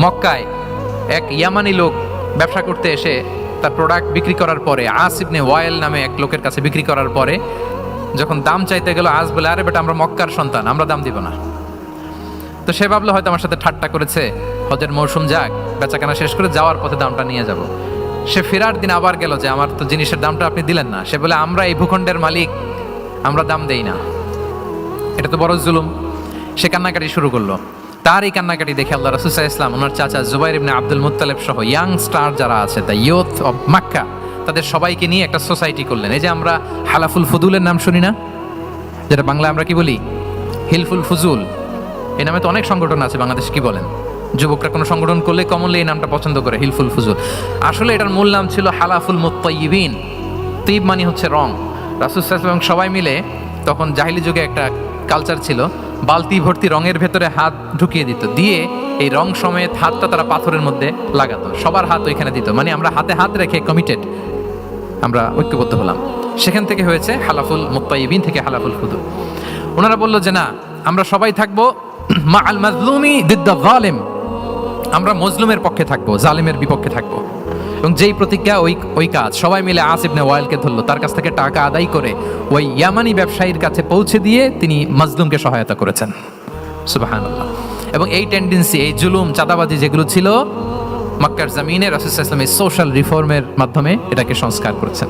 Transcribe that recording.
মক্কায় এক ইয়ামানি লোক ব্যবসা করতে এসে তার প্রোডাক্ট বিক্রি করার পরে, আস ইবনে ওয়াইল নামে এক লোকের কাছে বিক্রি করার পরে যখন দাম চাইতে গেল, আস বলে, আরে বেটা আমরা মক্কার সন্তান, আমরা দাম দিব না। তো সে ভাবলো হয়তো আমার সাথে ঠাট্টা করেছে, হজের মৌসুম যাক, বেচাকেনা শেষ করে যাওয়ার পথে দামটা নিয়ে যাব। সে ফেরার দিন আবার গেল যে আমার তো জিনিসের দামটা আপনি দিলেন না। সে বলে, আমরা এই ভূখণ্ডের মালিক, আমরা দাম দেই না, এটা তো বড় জুলুম। সে কান্নাকাটি শুরু করলো। তার এই কান্নাকাটি দেখে আল্লাহ রাসূল সাল্লাল্লাহু আলাইহি ওয়াসাল্লাম, ওনার চাচা জুবাইর ইবনে আব্দুল মুত্তালিব সহ ইয়াং স্টার যারা আছে, দ্য ইয়ুথ অফ মক্কা, তাদের সবাইকে নিয়ে একটা সোসাইটি করলেন। এই যে আমরা হালাফুল ফুদুলের নাম শুনি না, যেটা বাংলায় আমরা কি বলি, হিলফুল ফুজুল, এই নামে তো অনেক সংগঠন আছে বাংলাদেশ, কি বলেন? যুবকরা কোনো সংগঠন করলে কমনলি এই নামটা পছন্দ করে, হিলফুল ফুজুল। আসলে এটার মূল নাম ছিল হালাফুল মুত্তাইয়িবিন। তিব মানে হচ্ছে রং। রাসূল সাল্লাল্লাহু আলাইহি ওয়াসাল্লাম সবাই মিলে, তখন জাহিলি যুগে একটা কালচার ছিল, বালতি ভর্তি রঙের ভেতরে হাত ঢুকিয়ে দিত, দিয়ে এই রং সমেত হাতটা তারা পাথরের মধ্যে লাগাতো, সবার হাত ওইখানে দিত, মানে আমরা হাতে হাত রেখে কমিটেড, আমরা ঐক্যবদ্ধ হলাম। সেখান থেকে হয়েছে হালাফুল মুত্তাইয়িবিন থেকে হালাফুল ফুদুল। ওনারা বলল যে না, আমরা সবাই থাকবো মা আল মাজলুমি দিদ্দা যালিম, আমরা মজলুমের পক্ষে থাকবো, জালিমের বিপক্ষে থাকবো। এবং যেই প্রতিজ্ঞা ওই কাজ, সবাই মিলে আস ইবনে ওয়াইলকে ধরলো, তার কাছ থেকে টাকা আদায় করে ওই ইয়ামানি ব্যবসায়ীর কাছে পৌঁছে দিয়ে তিনি মাজলুমকে সহায়তা করেছেন। সুবহানাল্লাহ। এবং এই টেন্ডেন্সি, এই জুলুম, চাঁদাবাজি যেগুলো ছিল মক্কার জমিনে, রাসূল সাল্লাল্লাহু আলাইহি ওয়াসাল্লাম এই সোশ্যাল রিফর্মের মাধ্যমে এটাকে সংস্কার করেছেন।